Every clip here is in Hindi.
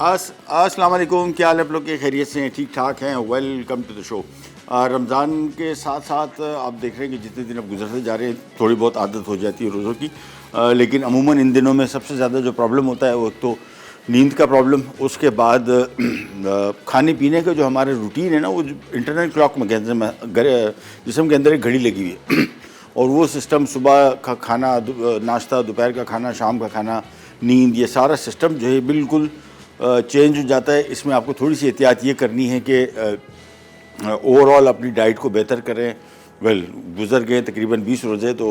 अस्सलाम वालेकुम, क्या हाल है आप लोग के? खैरियत से हैं, ठीक ठाक हैं? Welcome to the show. Ramzan के साथ साथ आप देख रहे हैं कि जितने दिन अब गुजरते जा रहे हैं थोड़ी बहुत आदत हो जाती है रोज़ों की, लेकिन अमूमन इन दिनों में सबसे ज़्यादा जो प्रॉब्लम होता है वो तो नींद का प्रॉब्लम, उसके बाद खाने पीने का जो हमारे रूटीन है ना, वो इंटरनल क्लॉक में जिस्म के अंदर एक घड़ी लगी हुई है और वो सिस्टम सुबह का खाना, नाश्ता, दोपहर का खाना, शाम का खाना, नींद, ये सारा सिस्टम जो है बिल्कुल चेंज हो जाता है। इसमें आपको थोड़ी सी एहतियात ये करनी है कि ओवरऑल अपनी डाइट को बेहतर करें। गुजर गए तकरीबन 20 रोज़े, तो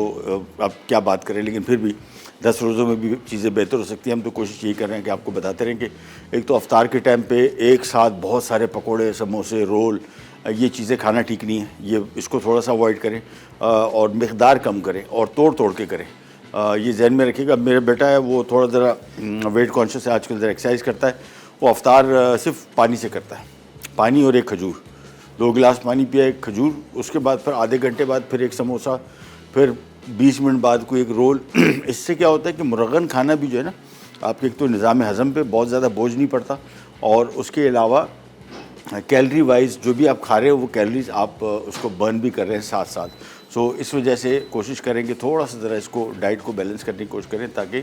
अब क्या बात करें, लेकिन फिर भी 10 रोज़ों में भी चीज़ें बेहतर हो सकती हैं। हम तो कोशिश यही कर रहे हैं कि आपको बताते रहें कि एक तो अफ्तार के टाइम पे एक साथ बहुत सारे पकोड़े, समोसे, रोल, ये चीज़ें खाना ठीक नहीं है। ये इसको थोड़ा सा अवॉइड करें और मिक़दार कम करें और तोड़ तोड़ के करें। ये जहन में रखिएगा। मेरा बेटा है वो थोड़ा ज़रा वेट कॉन्शियस है, आजकल ज़रा एक्सरसाइज करता है। वो अफ्तार सिर्फ पानी से करता है, पानी और एक खजूर, 2 गिलास पानी पिया, एक खजूर, उसके बाद फिर आधे घंटे बाद फिर एक समोसा, फिर 20 मिनट बाद कोई एक रोल। इससे क्या होता है कि मुरगन खाना भी जो है ना, आपके एक तो निज़ाम हज़म पे बहुत ज़्यादा बोझ नहीं पड़ता और उसके अलावा कैलोरी वाइज जो भी आप खा रहे हो वो कैलोरीज आप उसको बर्न भी कर रहे हैं साथ साथ। सो इस वजह से कोशिश करें कि थोड़ा सा ज़रा इसको डाइट को बैलेंस करने की कोशिश करें ताकि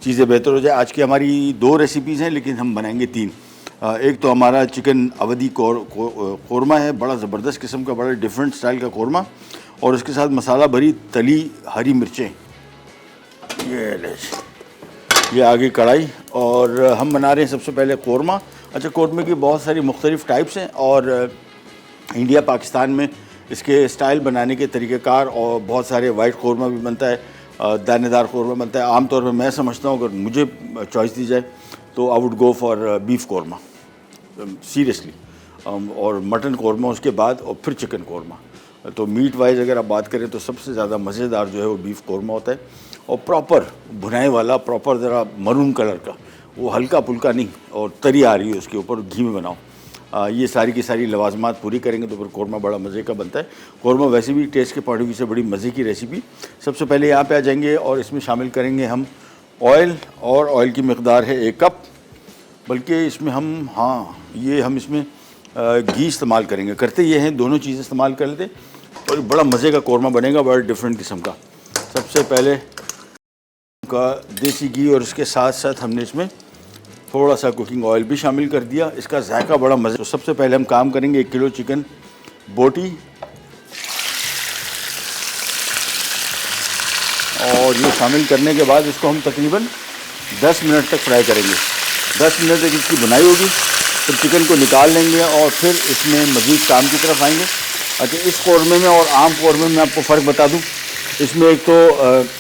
चीज़ें बेहतर हो जाए। आज की हमारी 2 रेसिपीज़ हैं, लेकिन हम बनाएंगे 3। एक तो हमारा चिकन अवधी कौरमा है, बड़ा ज़बरदस्त किस्म का, बड़ा डिफरेंट स्टाइल का कौरमा, और उसके साथ मसाला भरी तली हरी मिर्चें। ये आगे कढ़ाई, और हम बना रहे हैं सबसे पहले कौरमा। अच्छा, कौरमे की बहुत सारी मुख्तलिफ़ टाइप्स हैं और इंडिया पाकिस्तान में इसके स्टाइल बनाने के तरीक़ेकार, और बहुत सारे वाइट कौरमा भी बनता है, दानेदार कौरमा बनता है। आम तौर पे मैं समझता हूँ अगर मुझे चॉइस दी जाए तो I would go for beef korma seriously, और मटन कौरमा उसके बाद, और फिर चिकन कौरमा। तो मीट वाइज अगर आप बात करें तो सबसे ज़्यादा मज़ेदार जो है वो बीफ कौरमा होता है, और प्रॉपर भुनाई वाला, प्रॉपर ज़रा मरून कलर का, वो हल्का पुल्का नहीं, और तरी आ रही है उसके ऊपर, घी में बनाओ। ये सारी की सारी लवाजमात पूरी करेंगे तो फिर कौरमा बड़ा मज़े का बनता है। कौरमा वैसे भी टेस्ट के पॉइंट ऑफ व्यू से बड़ी मज़े की रेसिपी। सबसे पहले यहाँ पे आ जाएंगे और इसमें शामिल करेंगे हम ऑयल, और ऑयल की मकदार है 1 कप, बल्कि इसमें हम हम इसमें घी इस्तेमाल करेंगे। करते ये हैं, दोनों चीज़ें इस्तेमाल कर लेते और बड़ा मज़े का कौरमा बनेगा, बड़ा डिफरेंट किस्म का। सबसे पहले का देसी घी, और इसके साथ साथ हमने इसमें थोड़ा सा कुकिंग ऑयल भी शामिल कर दिया, इसका जायका बड़ा मज़े। तो सबसे पहले हम काम करेंगे 1 किलो चिकन बोटी, और ये शामिल करने के बाद इसको हम तकरीबन 10 मिनट तक फ्राई करेंगे। 10 मिनट तक इसकी बुनाई होगी, फिर चिकन को निकाल लेंगे और फिर इसमें मज़ीद काम की तरफ आएंगे। अच्छा, इस कौरमे में और आम कौरमे में आपको फ़र्क बता दूँ, इसमें एक तो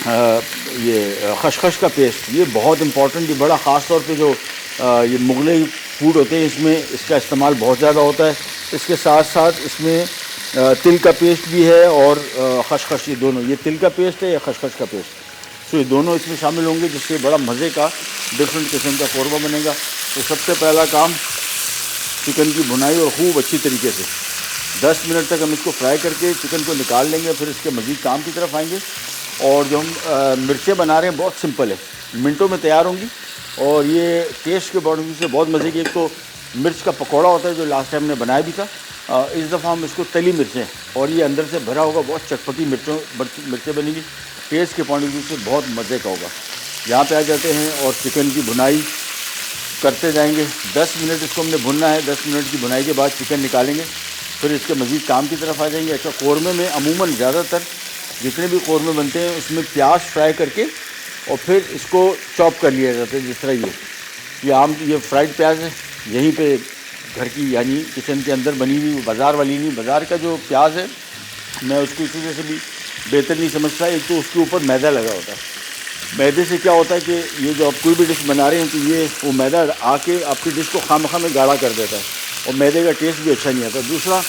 ये खशखश का पेस्ट, ये बहुत इम्पॉर्टेंट, ये बड़ा ख़ास तौर पे जो ये मुग़लई फूड होते हैं इसमें इसका इस्तेमाल बहुत ज़्यादा होता है। इसके साथ साथ इसमें तिल का पेस्ट भी है और खशखश, ये दोनों, ये तिल का पेस्ट है या खशखश का पेस्ट, तो ये दोनों इसमें शामिल होंगे, जिससे बड़ा मज़े का डिफरेंट किस्म का कौरमा बनेगा। तो सबसे पहला काम चिकन की भुनाई, और खूब अच्छी तरीके से 10 मिनट तक हम इसको फ्राई करके चिकन को निकाल लेंगे, फिर इसके मज़ीद काम की तरफ आएंगे। और जो हम मिर्चें बना रहे हैं बहुत सिंपल है, मिनटों में तैयार होंगी, और ये टेस्ट के पॉइंट ऑफ व्यू से बहुत मज़े की। एक तो मिर्च का पकौड़ा होता है जो लास्ट टाइम ने बनाया भी था, इस दफ़ा हम इसको तली मिर्चें, और ये अंदर से भरा होगा, बहुत चटपटी मिर्चें बनेगी, टेस्ट के पॉइंट ऑफ व्यू से बहुत मज़े का होगा। यहाँ पे आ जाते हैं और चिकन की भुनाई करते जाएंगे। 10 मिनट इसको हमने भुनना है। 10 मिनट की भुनाई के बाद चिकन निकालेंगे, फिर इसके मज़ीद काम की तरफ आ जाएंगे। अच्छा, कौरमे में अमूमन ज़्यादातर जितने भी कौरमे बनते हैं उसमें प्याज फ्राई करके और फिर इसको चॉप कर लिया जाता है, जिस तरह ये फ्राइड प्याज है, यहीं पे घर की यानी किचन के अंदर बनी हुई, बाज़ार वाली नहीं। बाज़ार का जो प्याज है मैं उसको इस वजह से भी बेहतर नहीं समझता, एक तो उसके ऊपर मैदा लगा होता है। मैदे से क्या होता है कि ये जो आप कोई भी डिश बना रहे हैं तो ये वो मैदा आके आपकी डिश को खामखा में गाढ़ा कर देता है, और मैदे का टेस्ट भी अच्छा नहीं आता। दूसरा,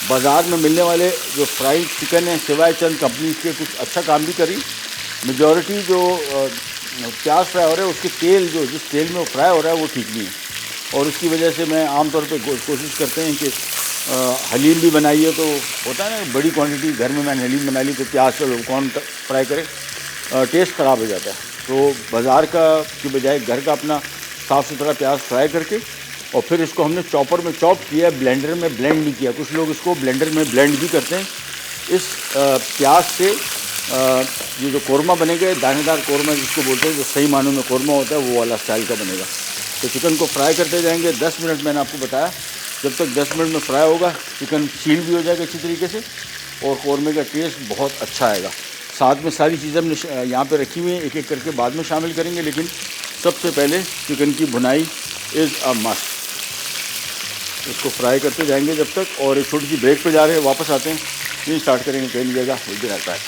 बाज़ार में मिलने वाले जो फ्राइड चिकन है, सिवाय चंद कंपनीज के कुछ अच्छा काम भी करी, मेजॉरिटी जो प्याज फ्राई हो रहा है उसके तेल, जो जिस तेल में वो फ्राई हो रहा है वो ठीक नहीं है, और उसकी वजह से मैं आमतौर पे कोशिश करते हैं कि हलीम भी बनाइए तो होता है ना, बड़ी क्वांटिटी घर में मैंने हलीम बना ली तो प्याज का कौन फ्राई करे, टेस्ट ख़राब हो जाता है। तो बाज़ार का की बजाय घर का अपना साफ़ सुथरा प्याज फ्राई करके और फिर इसको हमने चॉपर में चॉप किया, ब्लेंडर में ब्लेंड नहीं किया। कुछ लोग इसको ब्लेंडर में ब्लेंड भी करते हैं। इस प्याज से ये जो कोरमा बनेगा, दानेदार कोरमा जिसको बोलते हैं, जो सही मानों में कोरमा होता है, वो वाला स्टाइल का बनेगा। तो चिकन को फ्राई करते जाएंगे 10 मिनट। मैंने आपको बताया जब तक 10 मिनट में फ्राई होगा चिकन सील भी हो जाएगा अच्छी तरीके से और कोरमे का टेस्ट बहुत अच्छा आएगा। साथ में सारी चीज़ें हमने यहाँ पे रखी हुई हैं, एक एक करके बाद में शामिल करेंगे, लेकिन सबसे पहले चिकन की भुनाई इज़ अ मस्ट। इसको फ्राई करते जाएंगे जब तक। और एक छोटी सी ब्रेक पे जा रहे हैं, वापस आते हैं, नहीं स्टार्ट करेंगे, कह लीजिएगा जल्दी रहता है।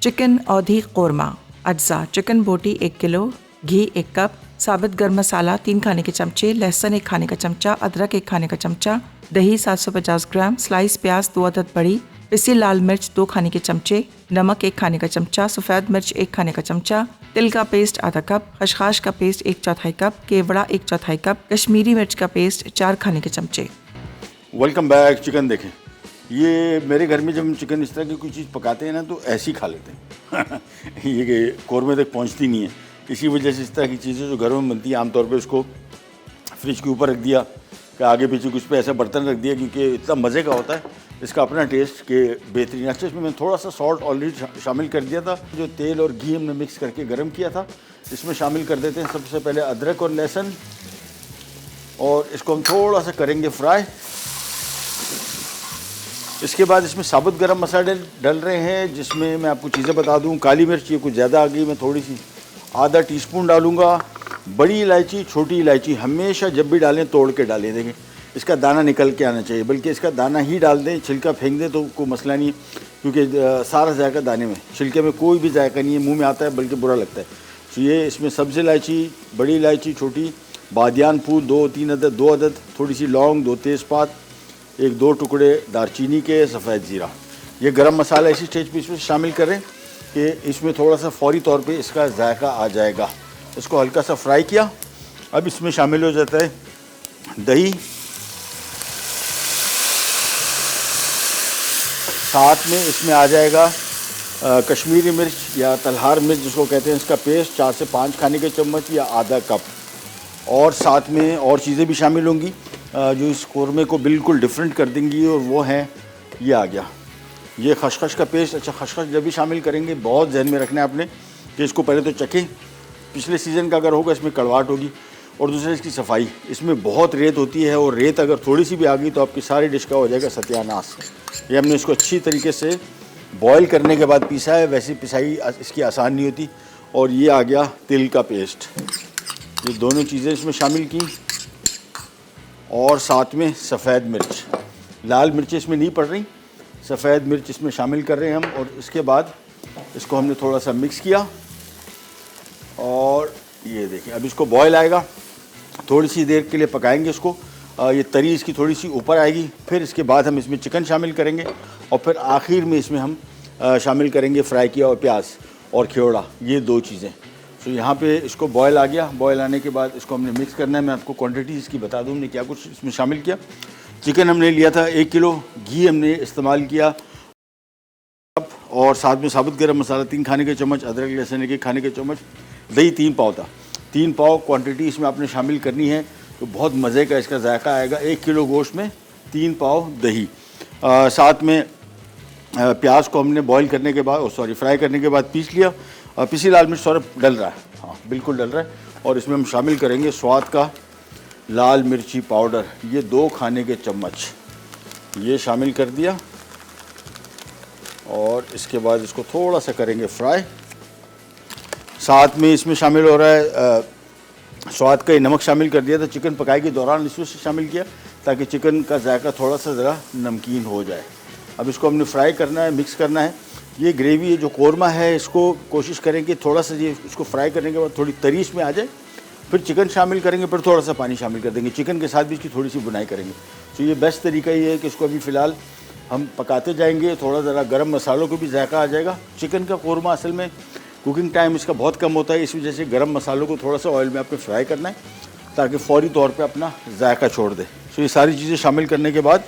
चिकन औधी कोरमा अज्जा: चिकन बोटी 1 किलो, घी 1 कप, साबित गर्म मसाला 3 खाने के चमचे, लहसुन 1 खाने का चमचा, अदरक 1 खाने का चमचा, दही 750 ग्राम, स्लाइस प्याज 2 अदद बड़ी, पिसी लाल मिर्च 2 खाने के चमचे, नमक 1 खाने का चमचा, सफ़ेद मिर्च 1 खाने का चमचा, तिल का पेस्ट आधा कप, खसखस का पेस्ट 1/4 कप, केवड़ा 1/4 कप, कश्मीरी मिर्च का पेस्ट 4 खाने के चमचे। Welcome back. चिकन देखें, ये मेरे घर में जब हम चिकन इस तरह की कोई चीज़ पकाते हैं ना तो ऐसे ही खा लेते हैं ये कोरमे तक पहुंचती नहीं है। इसी वजह से इस तरह की चीज़ें जो घरों में बनती हैं आमतौर पे उसको फ्रिज के ऊपर रख दिया, कि आगे पीछे कुछ पे ऐसा बर्तन रख दिया, क्योंकि इतना मज़े का होता है, इसका अपना टेस्ट के बेहतरीन। अच्छा, इसमें मैंने थोड़ा सा सॉल्ट ऑलरेडी शामिल कर दिया था। जो तेल और घी हमने मिक्स करके गर्म किया था इसमें शामिल कर देते हैं। सबसे पहले अदरक और लहसुन, और इसको हम थोड़ा सा करेंगे फ्राई। इसके बाद इसमें साबुत गरम मसाले डल रहे हैं, जिसमें मैं आपको चीज़ें बता दूं। काली मिर्च ये कुछ ज़्यादा आ गई, मैं थोड़ी सी आधा टीस्पून डालूंगा। बड़ी इलायची, छोटी इलायची हमेशा जब भी डालें तोड़ के डालें। देखें इसका दाना निकल के आना चाहिए, बल्कि इसका दाना ही डाल दें, छिलका फेंक दें तो कोई मसला नहीं है, क्योंकि सारा जायका दाने में, छिलके में कोई भी जायका नहीं है, मुँह में आता है बल्कि बुरा लगता है। तो ये इसमें सब्ज़ इलायची, बड़ी इलायची छोटी, बादियान फूल 2 अदद, थोड़ी सी लौंग, 2 तेज़पात, 1-2 टुकड़े दारचीनी के, सफ़ेद ज़ीरा। ये गरम मसाला इसी स्टेज पे इसमें शामिल करें कि इसमें थोड़ा सा फौरी तौर पे इसका जायका आ जाएगा। इसको हल्का सा फ्राई किया। अब इसमें शामिल हो जाता है दही, साथ में इसमें आ जाएगा कश्मीरी मिर्च या तलहार मिर्च जिसको कहते हैं, इसका पेस्ट 4 से 5 खाने के चम्मच या आधा कप। और साथ में और चीज़ें भी शामिल होंगी जो इस कोरमे को बिल्कुल डिफरेंट कर देंगी, और वो है, ये आ गया ये खसखस का पेस्ट। अच्छा, खसखस जब भी शामिल करेंगे बहुत जहन में रखना है आपने कि इसको पहले तो चखें, पिछले सीज़न का अगर होगा इसमें कड़वाहट होगी, और दूसरा इसकी सफाई, इसमें बहुत रेत होती है, और रेत अगर थोड़ी सी भी आ गई तो आपकी सारी डिश का हो जाएगा सत्यानाश। ये हमने इसको अच्छी तरीके से बॉयल करने के बाद पीसा है, वैसी पिसाई इसकी आसान नहीं होती। और ये आ गया तिल का पेस्ट, ये दोनों चीज़ें इसमें शामिल की, और साथ में सफ़ेद मिर्च, लाल मिर्च इसमें नहीं पड़ रही, सफ़ेद मिर्च इसमें शामिल कर रहे हैं हम। और इसके बाद इसको हमने थोड़ा सा मिक्स किया, और ये देखिए अब इसको बॉयल आएगा, थोड़ी सी देर के लिए पकाएंगे इसको। ये तरी इसकी थोड़ी सी ऊपर आएगी, फिर इसके बाद हम इसमें चिकन शामिल करेंगे, और फिर आखिर में इसमें हम शामिल करेंगे फ्राई किया हुआ प्याज और खियोड़ा, ये 2 चीज़ें। तो यहाँ पे इसको बॉयल आ गया। बॉयल आने के बाद इसको हमने मिक्स करना है। मैं आपको क्वांटिटी इसकी बता दूँ हमने क्या कुछ इसमें शामिल किया। चिकन हमने लिया था 1 किलो, घी हमने इस्तेमाल किया, और साथ में साबुत गरम मसाला 3 खाने के चम्मच, अदरक लहसुन 1 खाने के चम्मच, दही 3 पाव था। 3 पाव क्वांटिटी इसमें आपने शामिल करनी है, तो बहुत मज़े का इसका जायका आएगा। 1 किलो गोश्त में 3 पाव दही। साथ में प्याज को हमने बॉईल करने के बाद, फ्राई करने के बाद पीस लिया। पिसी लाल मिर्च थोड़ा डल रहा है, हाँ बिल्कुल डल रहा है। और इसमें हम शामिल करेंगे स्वाद का लाल मिर्ची पाउडर, ये 2 खाने के चम्मच, ये शामिल कर दिया। और इसके बाद इसको थोड़ा सा करेंगे फ्राई। साथ में इसमें शामिल हो रहा है स्वाद का ही नमक शामिल कर दिया था, चिकन पकाई के दौरान इसमें शामिल किया ताकि चिकन का जायका थोड़ा सा ज़रा नमकीन हो जाए। अब इसको हमने फ्राई करना है, मिक्स करना है। ये ग्रेवी जो कोरमा है, इसको कोशिश करें कि थोड़ा सा ये इसको फ्राई करने के बाद थोड़ी तरी इसमें आ जाए, फिर चिकन शामिल करेंगे, फिर थोड़ा सा पानी शामिल कर देंगे, चिकन के साथ भी इसकी थोड़ी सी बुनाई करेंगे। तो ये बेस्ट तरीका ये है कि इसको अभी फ़िलहाल हम पकाते जाएंगे, थोड़ा ज़रा गरम मसालों को भी जायका आ जाएगा। चिकन का कोरमा असल में कुकिंग टाइम इसका बहुत कम होता है, इस वजह से गरम मसालों को थोड़ा सा ऑयल में आपने फ्राई करना है ताकि फ़ौरी तौर पे अपना जायका छोड़ दे। तो ये सारी चीज़ें शामिल करने के बाद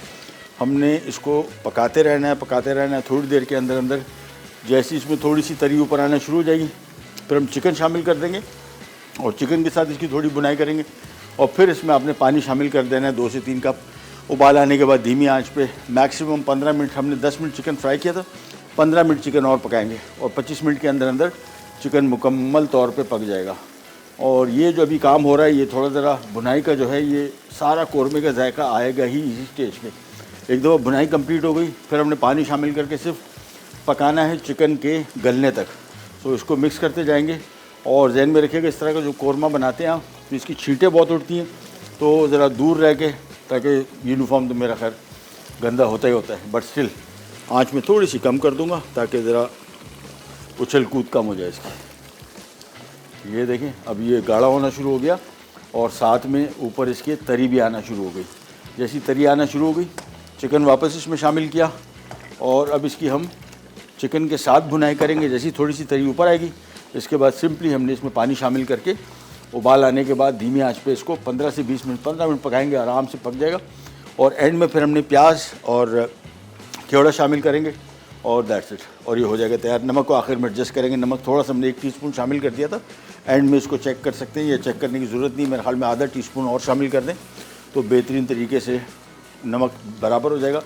हमने इसको पकाते रहना है। थोड़ी देर के अंदर अंदर जैसे इसमें थोड़ी सी तरी ऊपर आना शुरू हो जाएगी, फिर हम चिकन शामिल कर देंगे। और चिकन के साथ इसकी थोड़ी बुनाई करेंगे और फिर इसमें आपने पानी शामिल कर देना है 2 से 3 कप। उबाल आने के बाद धीमी आंच पे मैक्सिमम 15 मिनट, हमने 10 मिनट चिकन फ्राई किया था, 15 मिनट चिकन और पकाएंगे और 25 मिनट के अंदर अंदर चिकन मुकम्मल तौर पे पक जाएगा। और ये जो अभी काम हो रहा है, ये थोड़ा ज़रा बुनाई का जो है, ये सारा कौरमे का जायका आएगा ही इसी स्टेज पे। एक दफ़ा बुनाई कंप्लीट हो गई, फिर हमने पानी शामिल करके सिर्फ पकाना है चिकन के गलने तक। तो इसको मिक्स करते जाएंगे और जहन में रखिएगा, इस तरह का जो कौरमा बनाते हैं आप, तो इसकी छींटें बहुत उठती हैं, तो ज़रा दूर रह के, ताकि यूनिफॉर्म तो मेरा खैर गंदा होता ही होता है, बट स्टिल आँच में थोड़ी सी कम कर दूँगा ताकि ज़रा उछल कूद कम हो जाए इसकी। ये देखें, अब ये गाढ़ा होना शुरू हो गया और साथ में ऊपर इसके तरी भी आना शुरू हो गई। जैसी तरी आना शुरू हो गई, चिकन वापस इसमें शामिल किया और अब इसकी हम चिकन के साथ भुनाई करेंगे। जैसी थोड़ी सी तरी ऊपर आएगी, इसके बाद सिंपली हमने इसमें पानी शामिल करके उबाल आने के बाद धीमी आंच पे इसको 15 से 20 मिनट, 15 मिनट पकाएंगे, आराम से पक जाएगा। और एंड में फिर हमने प्याज और केवड़ा शामिल करेंगे और दैट्स इट, और ये हो जाएगा तैयार। नमक को आखिर में एडजस्ट करेंगे, नमक थोड़ा सा हमने 1 टीस्पून शामिल कर दिया था, एंड में इसको चेक कर सकते हैं, ये चेक करने की ज़रूरत नहीं, मेरे ख्याल में आधा टीस्पून और शामिल कर दें तो बेहतरीन तरीके से नमक बराबर हो जाएगा।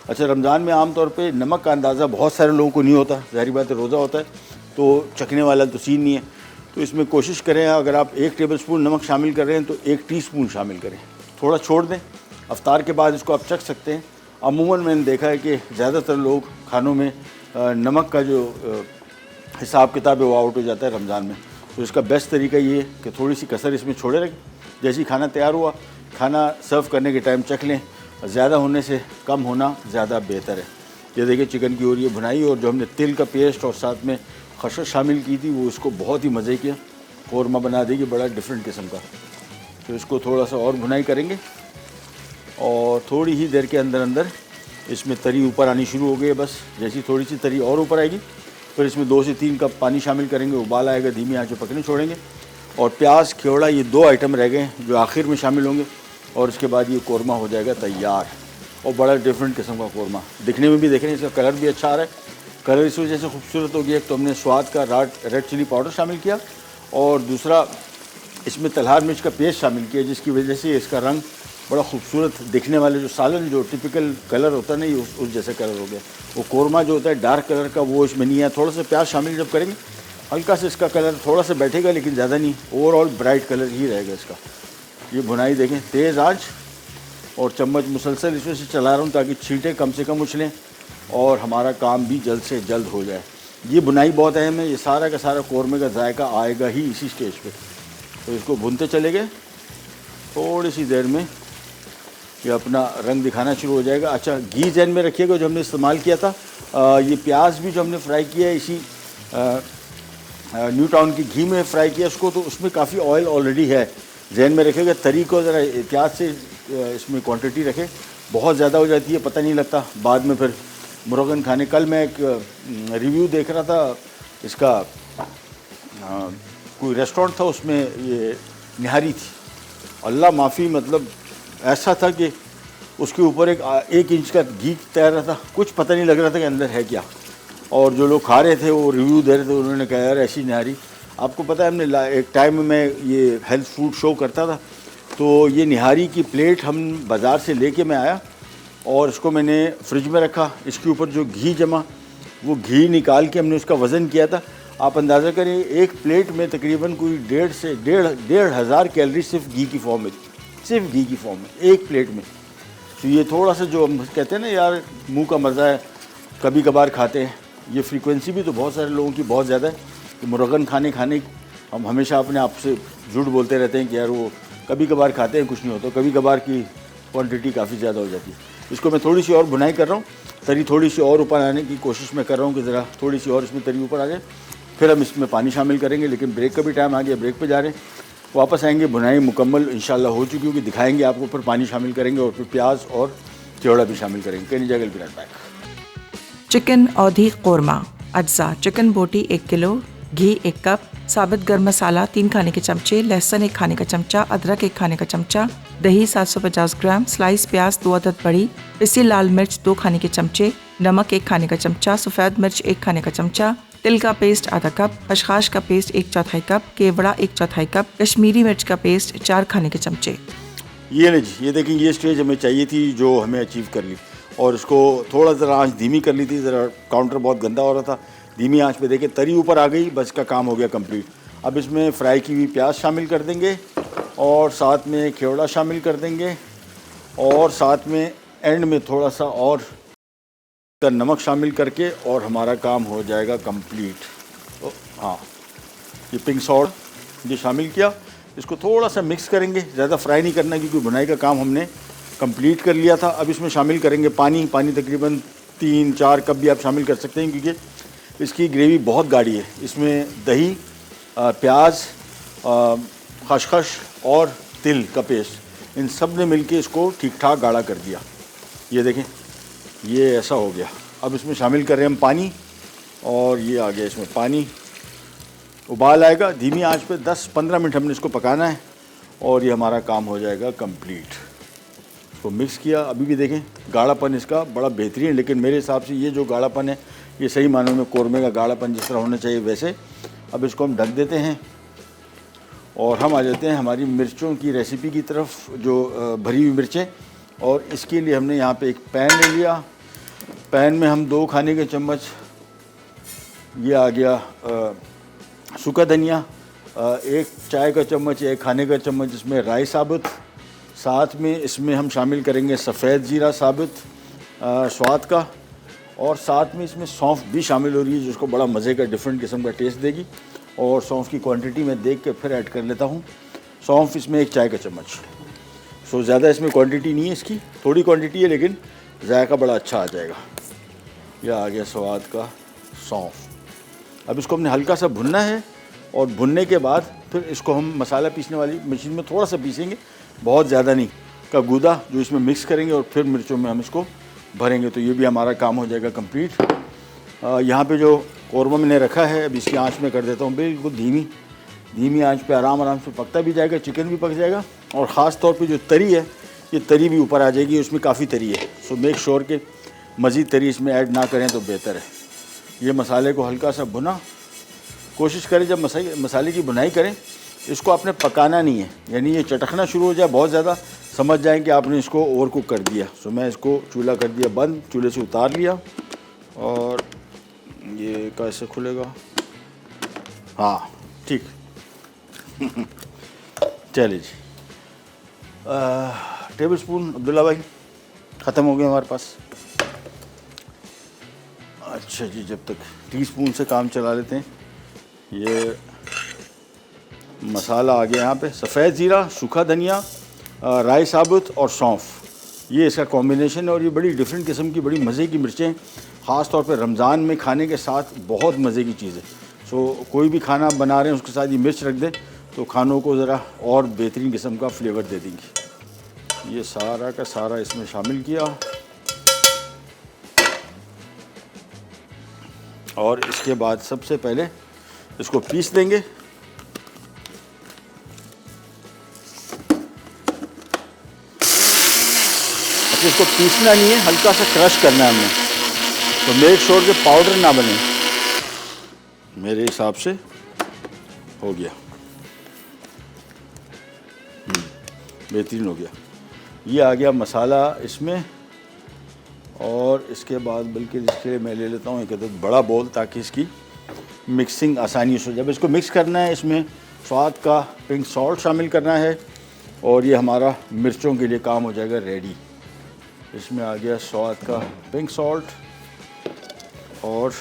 अच्छा, रमज़ान में आम तौर पे नमक का अंदाज़ा बहुत सारे लोगों को नहीं होता, ज़ाहिर बात है रोज़ा होता है तो चखने वाला तो सीन नहीं है, तो इसमें कोशिश करें अगर आप 1 टेबलस्पून नमक शामिल कर रहे हैं तो 1 टीस्पून शामिल करें, थोड़ा छोड़ दें, अफ्तार के बाद इसको आप चख सकते हैं। अमूमन मैंने देखा है कि ज़्यादातर लोग खानों में नमक का जो हिसाब किताब है वो आउट हो जाता है रमज़ान में, तो इसका बेस्ट तरीका ये है कि थोड़ी सी कसर इसमें छोड़े रखें। जैसे ही खाना तैयार हुआ, खाना सर्व करने के टाइम चख लें, ज़्यादा होने से कम होना ज़्यादा बेहतर है। ये देखिए चिकन की और ये भुनाई, और जो हमने तिल का पेस्ट और साथ में खशक शामिल की थी वो इसको बहुत ही मज़े किया, कौरमा बना देगी बड़ा डिफरेंट किस्म का। तो इसको थोड़ा सा और भुनाई करेंगे और थोड़ी ही देर के अंदर अंदर इसमें तरी ऊपर आनी शुरू हो गई है। बस जैसी थोड़ी सी तरी और ऊपर आएगी फिर इसमें 2 से 3 कप पानी शामिल करेंगे, उबाल आएगा, धीमी आंच पे पकने छोड़ेंगे। और प्याज केवड़ा ये 2 आइटम रह गए जो आखिर में शामिल होंगे और इसके बाद ये कौरमा हो जाएगा तैयार। और बड़ा डिफरेंट किस्म का कौरमा, दिखने में भी देख रहे हैं, इसका कलर भी अच्छा आ रहा है, कलर इस वजह से खूबसूरत हो गया। एक तो हमने स्वाद का रेड चिली पाउडर शामिल किया और दूसरा इसमें तलहार मिर्च का पेस्ट शामिल किया, जिसकी वजह से इसका रंग बड़ा खूबसूरत दिखने वाले, जो सालन जो टिपिकल कलर होता है ना, ये उस जैसे कलर हो गया। वो कौरमा जो होता है डार्क कलर का वो इसमें नहीं है। थोड़ा सा प्याज शामिल जब करेंगे हल्का सा इसका कलर थोड़ा सा बैठेगा, लेकिन ज़्यादा नहीं, ओवरऑल ब्राइट कलर ही रहेगा इसका। ये भुनाई देखें, तेज़ आंच और चम्मच मुसलसल इसमें से चला रहा हूँ ताकि छींटें कम से कम उछलें और हमारा काम भी जल्द से जल्द हो जाए। ये भुनाई बहुत अहम है, ये सारा का सारा कौरमे का जायका आएगा ही इसी स्टेज पे। तो इसको भूनते चले गए, थोड़ी सी देर में ये अपना रंग दिखाना शुरू हो जाएगा। अच्छा, घी जहन में रखिएगा जो हमने इस्तेमाल किया था, ये प्याज भी जो हमने फ्राई किया है इसी न्यू टाउन की घी में फ्राई किया उसको, तो उसमें काफ़ी ऑयल ऑलरेडी है, जहन में रखिएगा। तरी को ज़रा एहतियात से इसमें क्वांटिटी रखें, बहुत ज़्यादा हो जाती है पता नहीं लगता, बाद में फिर मुर्गन खाने। कल मैं एक रिव्यू देख रहा था इसका, कोई रेस्टोरेंट था, उसमें ये निहारी थी, अल्लाह माफ़ी, मतलब ऐसा था कि उसके ऊपर 1 इंच का घी तैर रहा था, कुछ पता नहीं लग रहा था कि अंदर है क्या। और जो लोग खा रहे थे वो रिव्यू दे रहे थे, उन्होंने कहा यार ऐसी निहारी। आपको पता है हमने एक टाइम में मैं ये हेल्थ फूड शो करता था, तो ये निहारी की प्लेट हम बाज़ार से लेके मैं आया और इसको मैंने फ्रिज में रखा। इसके ऊपर जो घी जमा, वो घी निकाल के हमने उसका वज़न किया था। आप अंदाज़ा करें, एक प्लेट में तकरीबन कोई 1.5 से 1.5 हज़ार कैलोरी सिर्फ घी की फॉर्म में, सिर्फ घी की फॉर्म में एक प्लेट में। तो ये थोड़ा सा जो हम कहते हैं ना यार मुंह का मज़ा है, कभी कभार खाते हैं, ये फ्रीक्वेंसी भी तो बहुत सारे लोगों की बहुत ज़्यादा है कि मुर्गन खाने हम हमेशा अपने आप से झूठ बोलते रहते हैं कि यार वो कभी कभार खाते हैं, कुछ नहीं होता, कभी कभार की क्वांटिटी काफ़ी ज़्यादा हो जाती है। इसको मैं थोड़ी सी और भुनाई कर रहा हूँ, तरी थोड़ी सी और ऊपर आने की कोशिश मैं कर रहा हूँ कि ज़रा थोड़ी सी और इसमें तरी ऊपर आ जाए, फिर हम इसमें पानी शामिल करेंगे। लेकिन ब्रेक का भी टाइम आ गया, ब्रेक पे जा रहे हैं, वापस आएंगे, भुनाई मुकम्मल इंशाल्लाह हो चुकी होगी, दिखाएंगे आपको, फिर पानी शामिल करेंगे और फिर प्याज और केवड़ा भी शामिल करेंगे। कैनी जगह भी बैक। चिकन औधी कौरमा अज्जा, चिकन बोटी 1 किलो, घी 1 कप, साबुत गर्म मसाला 3 खाने के चमचे, लहसुन 1 खाने का चमचा, अदरक 1 खाने का चमचा, दही 750 ग्राम, स्लाइस प्याज 2 अदद बड़ी, पिसी लाल मिर्च 2 खाने के चमचे, नमक 1 खाने का चमचा, सफ़ेद मिर्च 1 खाने का चमचा, तिल का पेस्ट आधा कप, खसखस का पेस्ट 1/4 कप, केवड़ा 1/4 कप, कश्मीरी मिर्च का पेस्ट 4 खाने के चमचे। ये ले जी, ये देखें, ये स्टेज हमें चाहिए थी जो हमें अचीव कर ली। और इसको थोड़ा ज़रा आँच धीमी कर ली थी, ज़रा काउंटर बहुत गंदा हो रहा था। धीमी आंच पे देखें तरी ऊपर आ गई, बस का काम हो गया कंप्लीट। अब इसमें फ्राई की हुई प्याज शामिल कर देंगे और साथ में केवड़ा शामिल कर देंगे और साथ में एंड में थोड़ा सा और का नमक शामिल करके और हमारा काम हो जाएगा कंप्लीट। तो हाँ, ये पिंक सॉल्ट ये शामिल किया, इसको थोड़ा सा मिक्स करेंगे, ज़्यादा फ्राई नहीं करना क्योंकि भुनाई का काम हमने कंप्लीट कर लिया था। अब इसमें शामिल करेंगे पानी तकरीबन 3-4 कप भी आप शामिल कर सकते हैं क्योंकि इसकी ग्रेवी बहुत गाढ़ी है। इसमें दही, प्याज, खसखस और तिल का पेस्ट, इन सब ने मिलके इसको ठीक ठाक गाढ़ा कर दिया। ये देखें, ये ऐसा हो गया। अब इसमें शामिल कर रहे हैं हम पानी और ये आ गया इसमें पानी। उबाल आएगा, धीमी आंच पे 10-15 मिनट हमने इसको पकाना है और ये हमारा काम हो जाएगा कंप्लीट। इसको मिक्स किया, अभी भी देखें गाढ़ापन इसका बड़ा बेहतरीन है, लेकिन मेरे हिसाब से ये जो गाढ़ापन है ये सही मानों में कौरमे का गाढ़ापन जिस तरह होना चाहिए वैसे। अब इसको हम ढक देते हैं और हम आ जाते हैं हमारी मिर्चों की रेसिपी की तरफ, जो भरी हुई मिर्चें। और इसके लिए हमने यहाँ पे एक पैन ले लिया। पैन में हम 2 खाने के चम्मच, ये आ गया सूखा धनिया, 1 चाय का चम्मच, 1 खाने का चम्मच इसमें राई साबुत, साथ में इसमें हम शामिल करेंगे सफ़ेद ज़ीरा साबुत स्वाद का, और साथ में इसमें सौंफ भी शामिल हो रही है जिसको बड़ा मज़े का डिफरेंट किस्म का टेस्ट देगी। और सौंफ की क्वांटिटी मैं देख के फिर ऐड कर लेता हूँ। सौंफ इसमें 1 चाय का चम्मच। सो ज़्यादा इसमें क्वांटिटी नहीं है इसकी, थोड़ी क्वांटिटी है लेकिन जायका बड़ा अच्छा आ जाएगा। यह आ गया स्वाद का सौंफ। अब इसको हमने हल्का सा भुनना है और भुनने के बाद फिर इसको हम मसाला पीसने वाली मशीन में थोड़ा सा पीसेंगे, बहुत ज़्यादा नहीं, का गूदा जो इसमें मिक्स करेंगे और फिर मिर्चों में हम इसको भरेंगे। तो ये भी हमारा काम हो जाएगा कंप्लीट। यहाँ पे जो कौरमा मैंने रखा है अब इसकी आंच में कर देता हूँ बिल्कुल धीमी आंच पे, आराम से पकता भी जाएगा, चिकन भी पक जाएगा। और ख़ास तौर पे जो तरी है ये तरी भी ऊपर आ जाएगी, उसमें काफ़ी तरी है। सो मेक श्योर कि मज़ीद तरी इसमें ऐड ना करें तो बेहतर है। ये मसाले को हल्का सा भुना, कोशिश करें जब मसाले की भुनाई करें इसको आपने पकाना नहीं है, यानी ये चटकना शुरू हो जाए बहुत ज़्यादा, समझ जाएं कि आपने इसको ओवर कुक कर दिया। सो मैं इसको चूल्हा कर दिया बंद, चूल्हे से उतार लिया। और ये कैसे खुलेगा? हाँ ठीक चलिए जी। टेबल स्पून अब्दुल्ला भाई ख़त्म हो गया हमारे पास। अच्छा जी, जब तक टीस्पून से काम चला लेते हैं। ये मसाला आ गया यहाँ पे, सफ़ेद ज़ीरा, सूखा धनिया, राई साबुत और सौंफ, ये इसका कॉम्बिनेशन है। और ये बड़ी डिफरेंट किस्म की बड़ी मज़े की मिर्चें, ख़ास तौर पे रमज़ान में खाने के साथ बहुत मज़े की चीज़ है। सो कोई भी खाना बना रहे हैं उसके साथ ये मिर्च रख दें तो खानों को ज़रा और बेहतरीन किस्म का फ्लेवर दे देंगी। ये सारा का सारा इसमें शामिल किया और इसके बाद सबसे पहले इसको पीस देंगे। अच्छा, इसको पीसना नहीं है, हल्का सा क्रश करना है हमने, तो मेक श्योर कि पाउडर ना बने। मेरे हिसाब से हो गया, बेहतरीन हो गया। ये आ गया मसाला इसमें। और इसके बाद बल्कि इसके लिए मैं ले लेता हूँ एक अदद बड़ा बोल ताकि इसकी मिक्सिंग आसानी से। जब इसको मिक्स करना है इसमें स्वाद का पिंक सॉल्ट शामिल करना है और ये हमारा मिर्चों के लिए काम हो जाएगा रेडी। इसमें आ गया स्वाद का पिंक सॉल्ट और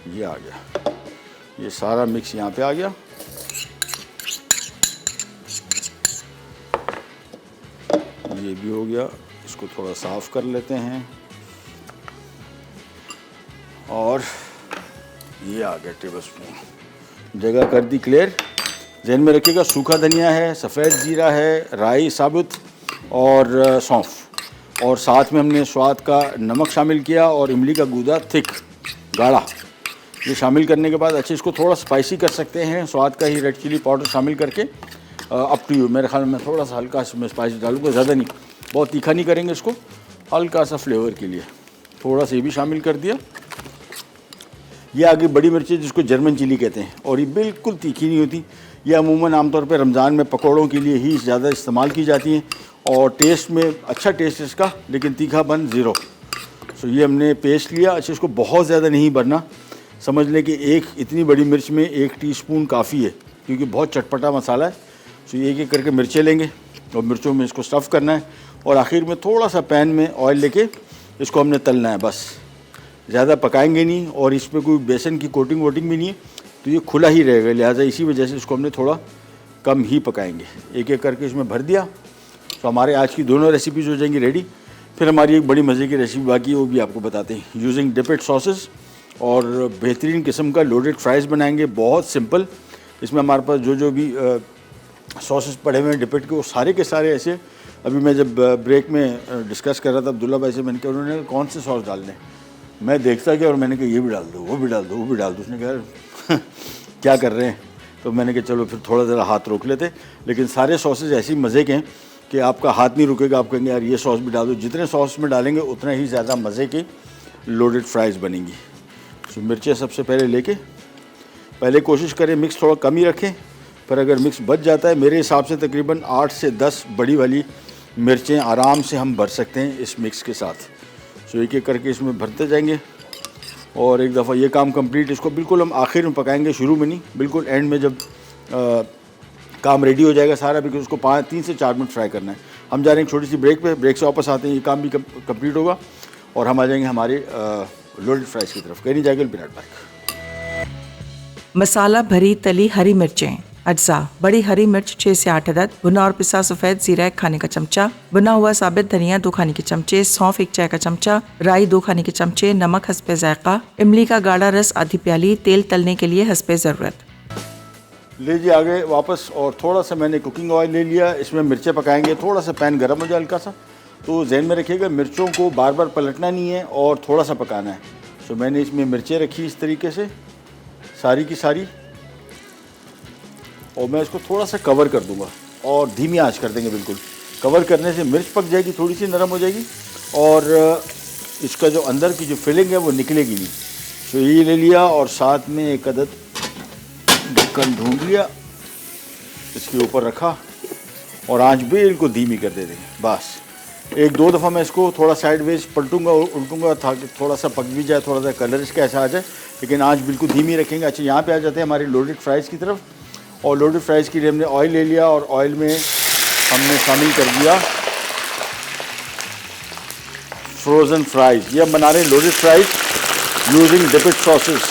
ये आ गया, ये सारा मिक्स यहाँ पे आ गया। ये भी हो गया, इसको थोड़ा साफ़ कर लेते हैं। और ये आ गया टेबल स्पून, जगह कर दी क्लियर। जहन में रखिएगा सूखा धनिया है, सफ़ेद ज़ीरा है, राई साबुत और सौंफ, और साथ में हमने स्वाद का नमक शामिल किया और इमली का गूदा थिक गाढ़ा। ये शामिल करने के बाद अच्छे इसको थोड़ा स्पाइसी कर सकते हैं, स्वाद का ही रेड चिली पाउडर शामिल करके। अप टू यू, मेरे ख्याल में थोड़ा सा हल्का इसमें स्पाइसी डालूंगा, ज़्यादा नहीं, बहुत तीखा नहीं करेंगे इसको, हल्का सा फ्लेवर के लिए। थोड़ा सा ये भी शामिल कर दिया। ये आगे बड़ी मिर्चें जिसको जर्मन चिली कहते हैं, और ये बिल्कुल तीखी नहीं होती। ये अमूमन आमतौर पे रमज़ान में पकौड़ों के लिए ही ज़्यादा इस्तेमाल की जाती हैं, और टेस्ट में अच्छा टेस्ट इसका, लेकिन तीखापन ज़ीरो। सो ये हमने पेस्ट लिया। अच्छा, इसको बहुत ज़्यादा नहीं भरना, समझ लें कि एक इतनी बड़ी मिर्च में 1 टीस्पून काफ़ी है, क्योंकि बहुत चटपटा मसाला है। सो एक एक करके मिर्चें लेंगे और मिर्चों में इसको स्टफ़ करना है, और आखिर में थोड़ा सा पैन में ऑयल लेके इसको हमने तलना है बस, ज़्यादा पकाएंगे नहीं। और इस पर कोई बेसन की कोटिंग वोटिंग भी नहीं है, तो ये खुला ही रहेगा, लिहाजा इसी वजह से इसको हमने थोड़ा कम ही पकाएंगे। एक एक करके इसमें भर दिया, तो हमारे आज की दोनों रेसिपीज़ हो जाएंगी रेडी। फिर हमारी एक बड़ी मज़े की रेसिपी बाकी है, वो भी आपको बताते हैं। यूजिंग डिपेड सॉसेस और बेहतरीन किस्म का लोडेड फ्राइज़ बनाएंगे, बहुत सिंपल। इसमें हमारे पास जो भी सॉसेस पड़े हुए हैं डिपेड के, वो सारे के सारे ऐसे। अभी मैं जब ब्रेक में डिस्कस कर रहा था अब्दुल्ला भाई से, मैंने कहा उन्होंने कौन से सॉस डालने, मैं देखता गया और मैंने कहा ये भी डाल दो, वो भी डाल दो, वो भी डाल दो। उसने कहा क्या कर रहे हैं, तो मैंने कहा चलो फिर थोड़ा ज़रा हाथ रोक लेते। लेकिन सारे सॉसेज ऐसी मज़े के हैं कि आपका हाथ नहीं रुकेगा, आप कहेंगे यार ये सॉस भी डाल दो। जितने सॉस में डालेंगे उतना ही ज़्यादा मज़े की लोडेड फ्राइज़ बनेंगी। तो मिर्चें सबसे पहले लेके, पहले कोशिश करें मिक्स थोड़ा कम ही रखें, पर अगर मिक्स बच जाता है, मेरे हिसाब से तकरीबन 8 से 10 बड़ी वाली मिर्चें आराम से हम भर सकते हैं इस मिक्स के साथ। सो एक एक करके इसमें भरते जाएंगे, और एक दफ़ा ये काम कंप्लीट, इसको बिल्कुल हम आखिर में पकाएंगे, शुरू में नहीं, बिल्कुल एंड में जब काम रेडी हो जाएगा सारा, बिल्कुल उसको 3 से 4 मिनट फ्राई करना है। हम जा रहे हैं एक छोटी सी ब्रेक पे, ब्रेक से वापस आते हैं, ये काम भी कंप्लीट होगा और हम आ जाएंगे हमारे लोडेड फ्राइज़ की तरफ। कहीं नहीं जाएगा, बिना बैक। मसाला भरी तली हरी मिर्चें। अज्जा: बड़ी हरी मिर्च 6 से 8 अदद, भुना और पिसा सफ़ेद ज़ीरा 1 खाने का चमचा, भुना हुआ साबित धनिया 2 खाने के चमचे, सौंफ 1 चाय का चमचा, राई 2 खाने के चमचे, नमक हस्बे जायका, इमली का गाढ़ा रस आधी प्याली, तेल तलने के लिए हस्बे ज़रूरत। लीजिए आगे वापस, और थोड़ा सा मैंने कुकिंग ऑयल ले लिया, इसमें मिर्चें पकाएंगे। थोड़ा सा पैन गर्म हो जाए हल्का सा, तो जहन में रखिएगा मिर्चों को बार बार पलटना नहीं है और थोड़ा सा पकाना है। तो मैंने इसमें मिर्चें रखी इस तरीके से सारी की सारी, और मैं इसको थोड़ा सा कवर कर दूंगा और धीमी आंच कर देंगे। बिल्कुल कवर करने से मिर्च पक जाएगी, थोड़ी सी नरम हो जाएगी, और इसका जो अंदर की जो फिलिंग है वो निकलेगी नहीं। तो ये ले लिया, और साथ में एक अदद ढक्कन ढूंढ लिया, इसके ऊपर रखा, और आंच बिल्कुल धीमी कर दे देंगे। बस 1-2 दफ़ा मैं इसको थोड़ा साइडवेज पलटूंगा उल्टूंगा, ताकि थोड़ा सा पक भी जाए, थोड़ा सा कलर इसका ऐसा आ जाए, लेकिन आंच बिल्कुल धीमी रखेंगे। अच्छा, यहाँ पे आ जाते हैं हमारे लोडेड फ्राइज़ की तरफ। और लोडेड फ्राइज़ के लिए हमने ऑयल ले लिया, और ऑयल में हमने शामिल कर दिया फ्रोज़न फ्राइज़। ये हम बना रहे हैं loaded fries using depend sauces,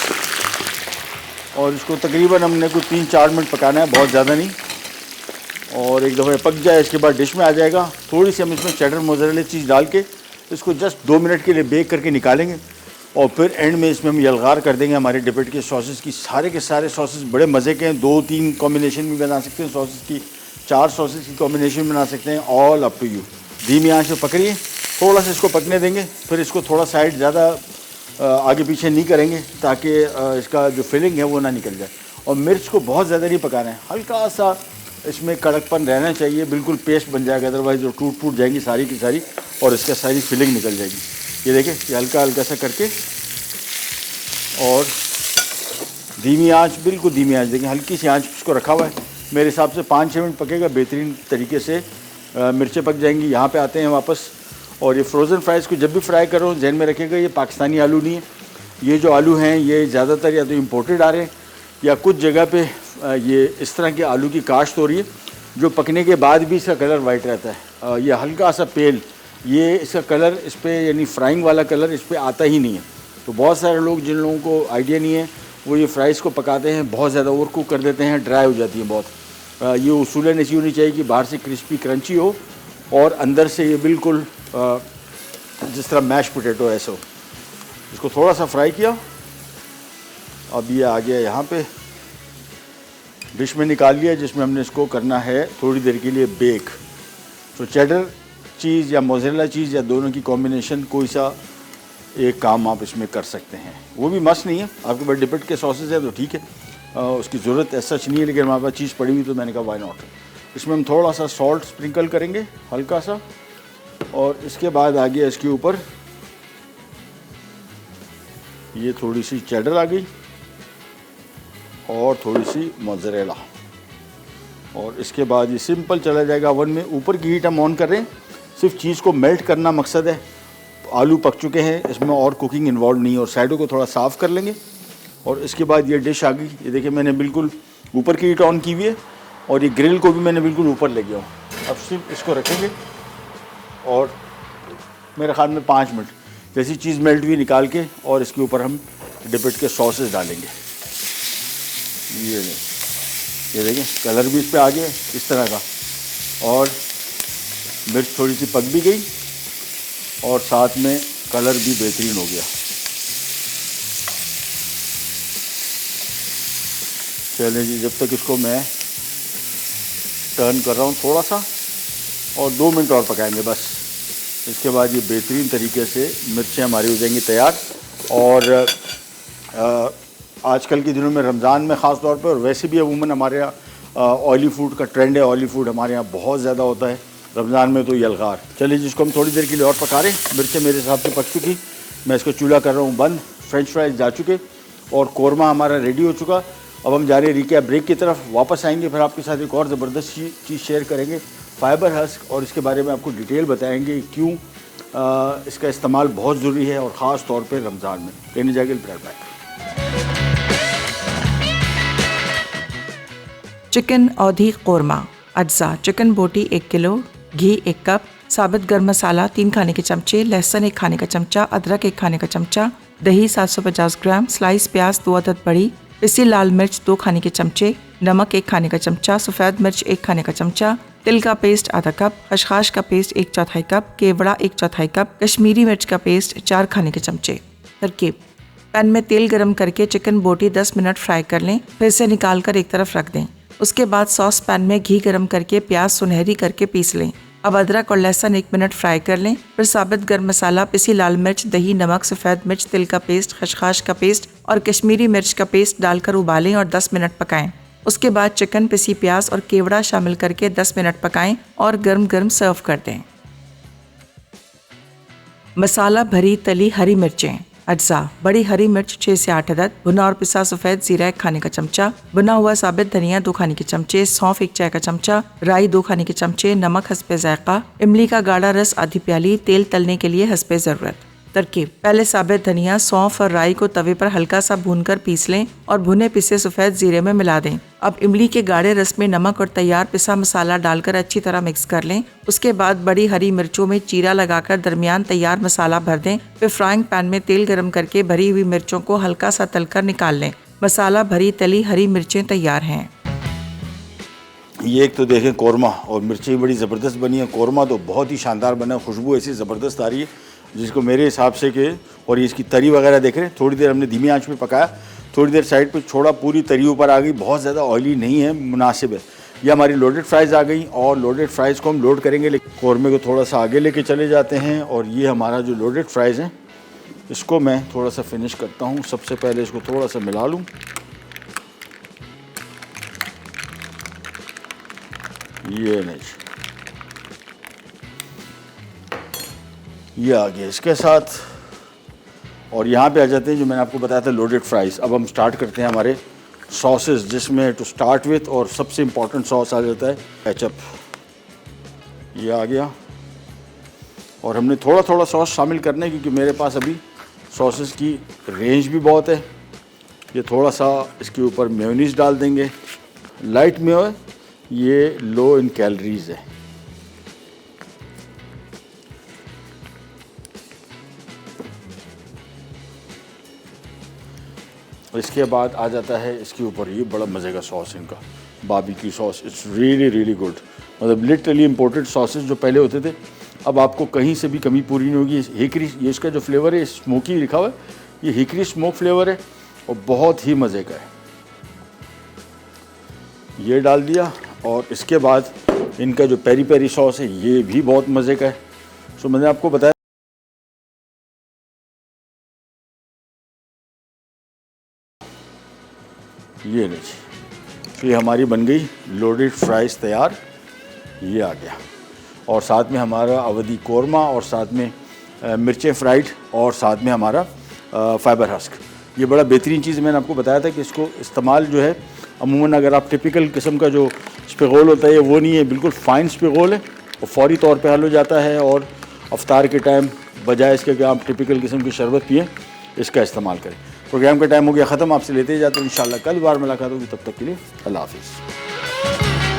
और इसको तकरीबन हमने कोई 3-4 मिनट पकाना है, बहुत ज़्यादा नहीं। और एक दफ़ा पक जाए, इसके बाद डिश में आ जाएगा। थोड़ी सी हम इसमें चेडर मोज़रेला चीज़ डाल के इसको जस्ट 2 मिनट के लिए बेक करके निकालेंगे, और फिर एंड में इसमें हम यलगार कर देंगे हमारे डिपेड के सॉसेस की। सारे के सारे सॉसेस बड़े मज़े के हैं, 2-3 कॉम्बिनेशन भी बना सकते हैं सॉसेस की, 4 सॉसेस की कॉम्बिनेशन बना सकते हैं, ऑल अप टू यू। धीमी आंच पे पकड़िए, थोड़ा सा इसको पकने देंगे, फिर इसको थोड़ा साइड ज़्यादा आगे पीछे नहीं करेंगे, ताकि इसका जो फिलिंग है वो ना निकल जाए। और मिर्च को बहुत ज़्यादा नहीं पकाना है, हल्का सा इसमें कड़कपन रहना चाहिए, बिल्कुल पेस्ट बन जाएगा, अदरवाइज़ जो टूट जाएंगी सारी की सारी, और इसका सारी फिलिंग निकल जाएगी। ये देखिए, ये हल्का हल्का सा करके, और धीमी आंच, बिल्कुल धीमी आंच देखें, हल्की सी आंच इसको रखा हुआ है। मेरे हिसाब से 5-6 मिनट पकेगा, बेहतरीन तरीके से मिर्चें पक जाएंगी। यहाँ पे आते हैं वापस, और ये फ्रोज़न फ्राइज़ को जब भी फ्राई करो जहन में रखिएगा ये पाकिस्तानी आलू नहीं है। ये जो आलू हैं ये ज़्यादातर या तो इम्पोर्टेड आ रहे हैं, या कुछ जगह पे ये इस तरह के आलू की काश्त हो रही है जो पकने के बाद भी इसका कलर वाइट रहता है। ये हल्का सा पेल, ये इसका कलर इस पर, यानी फ्राइंग वाला कलर इस पर आता ही नहीं है। तो बहुत सारे लोग, जिन लोगों को आइडिया नहीं है, वो ये फ्राइज़ को पकाते हैं, बहुत ज़्यादा ओवर कुक कर देते हैं, ड्राई हो जाती है बहुत। ये उसूलन ऐसी होनी चाहिए कि बाहर से क्रिस्पी क्रंची हो, और अंदर से ये बिल्कुल जिस तरह मैश पोटैटो ऐसा हो। इसको थोड़ा सा फ्राई किया, अब ये आ गया यहाँ पे डिश में निकाल लिया, जिसमें हमने इसको करना है थोड़ी देर के लिए बेक। तो चेडर चीज़ या मोज़रेला चीज़ या दोनों की कॉम्बिनेशन, कोई सा एक काम आप इसमें कर सकते हैं, वो भी मस्त नहीं है। आपके पास डिपेड के सॉसेज है तो ठीक है, उसकी ज़रूरत ऐसा नहीं है, लेकिन हमारे पास चीज़ पड़ी हुई तो मैंने कहा वाई नॉट। इसमें हम थोड़ा सा सॉल्ट स्प्रिंकल करेंगे हल्का सा, और इसके बाद आ गया इसके ऊपर ये थोड़ी सी चेडर आ गई और थोड़ी सी मोज़रेला, और इसके बाद ये सिंपल चला जाएगा ओवन में। ऊपर की हीट हम ऑन कर रहे हैं, सिर्फ चीज़ को मेल्ट करना मकसद है। आलू पक चुके हैं, इसमें और कुकिंग इन्वॉल्व नहीं है। और साइडों को थोड़ा साफ़ कर लेंगे और इसके बाद ये डिश आ गई। ये देखिए मैंने बिल्कुल ऊपर की हीट ऑन की हुई है और ये ग्रिल को भी मैंने बिल्कुल ऊपर ले गया हूँ। अब सिर्फ इसको रखेंगे और मेरे ख्याल में 5 मिनट, जैसी चीज़ मेल्ट हुई निकाल के और इसके ऊपर हम डिपिट के सॉसेस डालेंगे। ये देखिए कलर भी इस पे आ गया इस तरह का, और मिर्च थोड़ी सी पक भी गई और साथ में कलर भी बेहतरीन हो गया। चलिए जी, जब तक इसको मैं टर्न कर रहा हूँ थोड़ा सा, और 2 मिनट और पकाएंगे बस। इसके बाद ये बेहतरीन तरीके से मिर्चें हमारी हो जाएंगी तैयार। और आजकल के दिनों में रमज़ान में ख़ास तौर पर, और वैसे भी अमूमन हमारे यहाँ ऑयली फूड का ट्रेंड है। ऑयली फूड हमारे यहाँ बहुत ज़्यादा होता है रमज़ान में, तो यलगार। चलिए जिसको हम थोड़ी देर के लिए और पका रहे हैं। मिर्चें मेरे हिसाब से पक चुकी, मैं इसको चूल्हा कर रहा हूँ बंद। फ्रेंच फ्राइज जा चुके और कौरमा हमारा रेडी हो चुका। अब हम जा रहे हैं रिकैप ब्रेक की तरफ। वापस आएंगे फिर आपके साथ एक और ज़बरदस्त चीज़ शेयर करेंगे, फाइबर हस्क, और इसके बारे में आपको डिटेल बताएंगे क्यों इसका इस्तेमाल बहुत ज़रूरी है और ख़ास तौर पर रमज़ान में। लेने जाएंगे ब्रेक बैक। चिकन औधी कौरमा अज्जा। चिकन बोटी 1 किलो, घी 1 कप, साबित गर्म मसाला 3 खाने के चमचे, लहसुन 1 खाने का चमचा, अदरक 1 खाने का चमचा, दही 750 ग्राम, स्लाइस प्याज 2 अदद बड़ी, पिसी लाल मिर्च 2 खाने के चमचे, नमक 1 खाने का चमचा, सफ़ेद मिर्च 1 खाने का चमचा, तिल का पेस्ट आधा कप, खसखस का पेस्ट 1/4 कप, केवड़ा 1/4 कप, कश्मीरी मिर्च का पेस्ट 4 खाने के चमचे। तरकीब: पैन में तेल गरम करके चिकन बोटी 10 मिनट फ्राई कर लें, फिर से निकाल कर एक तरफ रख दें। उसके बाद सॉस पैन में घी गरम करके प्याज सुनहरी करके पीस लें। अब अदरक और लहसुन 1 मिनट फ्राई कर लें। फिर साबित गर्म मसाला, पिसी लाल मिर्च, दही, नमक, सफ़ेद मिर्च, तिल का पेस्ट, खसखस का पेस्ट और कश्मीरी मिर्च का पेस्ट डालकर उबालें और 10 मिनट पकाएं। उसके बाद चिकन, पिसी प्याज और केवड़ा शामिल करके 10 मिनट पकाएं और गर्म गर्म सर्व कर दें। मसाला भरी तली हरी मिर्चें अज्जा। बड़ी हरी मिर्च 6 से 8 अदद, भुना और पिसा सफ़ेद ज़ीरा 1 खाने का चमचा, भुना हुआ साबित धनिया 2 खाने के चमचे, सौंफ 1 चाय का चमचा, राई 2 खाने के चमचे, नमक हस्बे जायका, इमली का गाढ़ा रस आधी प्याली, तेल तलने के लिए हस्बे ज़रूरत। तरकीब: पहले साबित धनिया, सौंफ और राई को तवे पर हल्का सा भूनकर पीस लें और भुने पिसे सफ़ेद ज़ीरे में मिला दें। अब इमली के गाढ़े रस में नमक और तैयार पिसा मसाला डालकर अच्छी तरह मिक्स कर लें। उसके बाद बड़ी हरी मिर्चों में चीरा लगाकर दरमियान तैयार मसाला भर दें। फिर फ्राइंग पैन में तेल गरम करके भरी हुई मिर्चों को हल्का सा तलकर निकाल लें। मसाला भरी तली हरी मिर्चें तैयार हैं। ये एक तो देखें कौरमा, और मिर्चें बड़ी ज़बरदस्त बनी है। कौरमा तो बहुत ही शानदार बना, खुशबू ऐसी ज़बरदस्त आ रही है जिसको मेरे हिसाब से के, और ये इसकी तरी वगैरह देख रहे हैं। थोड़ी देर हमने धीमी आंच पे पकाया, थोड़ी देर साइड पे छोड़ा, पूरी तरी ऊपर आ गई। बहुत ज़्यादा ऑयली नहीं है, मुनासिब है। ये हमारी लोडेड फ्राइज़ आ गई और लोडेड फ्राइज़ को हम लोड करेंगे, लेकिन कौरमे को थोड़ा सा आगे लेके चले जाते हैं। और ये हमारा जो लोडेड फ्राइज़ हैं इसको मैं थोड़ा सा फिनिश करता हूँ। सबसे पहले इसको थोड़ा सा मिला लूँ। ये नहीं, ये आ गया इसके साथ। और यहाँ पे आ जाते हैं जो मैंने आपको बताया था लोडेड फ्राइज़। अब हम स्टार्ट करते हैं हमारे सॉसेस, जिसमें टू स्टार्ट विथ और सबसे इम्पॉर्टेंट सॉस आ जाता है केचप। ये आ गया, और हमने थोड़ा थोड़ा सॉस शामिल करना है क्योंकि मेरे पास अभी सॉसेस की रेंज भी बहुत है। ये थोड़ा सा इसके ऊपर मेयोनीज़ डाल देंगे, लाइट मेयो, ये लो इन कैलोरीज़ है। इसके बाद आ जाता है इसके ऊपर ये बड़ा मज़े का सॉस इनका, barbecue sauce. It's really really good. मतलब लिटरली इम्पोर्टेड सॉसेस जो पहले होते थे, अब आपको कहीं से भी कमी पूरी नहीं होगी। हिकरी, ये इसका जो फ्लेवर है, स्मोकी लिखा हुआ है, ये हिकरी स्मोक फ्लेवर है और बहुत ही मज़े का है। ये डाल दिया, और इसके बाद इनका जो पेरी पेरी सॉस है ये भी बहुत मज़े का है। सो मैंने आपको बताया ये लीजिए, ये हमारी बन गई लोडेड फ्राइज़ तैयार। ये आ गया, और साथ में हमारा अवधी कौरमा, और साथ में मिर्चें फ्राइड, और साथ में हमारा फाइबर हस्क। ये बड़ा बेहतरीन चीज़ मैंने आपको बताया था कि इसको इस्तेमाल जो है अमूमन अगर आप टिपिकल किस्म का जो स्पिगोल होता है वो नहीं है, बिल्कुल फ़ाइन स्पिगोल है और फौरी तौर पे हल हो जाता है। और अफ्तार के टाइम बजाय इसके कि आप टिपिकल किस्म की शरबत पिएँ, इसका इस्तेमाल करें। प्रोग्राम का टाइम हो गया ख़त्म, आपसे लेते जाते हैं इंशाल्लाह कल बार मुलाकात होगी, तब तक के लिए अल्लाह हाफ़िज़।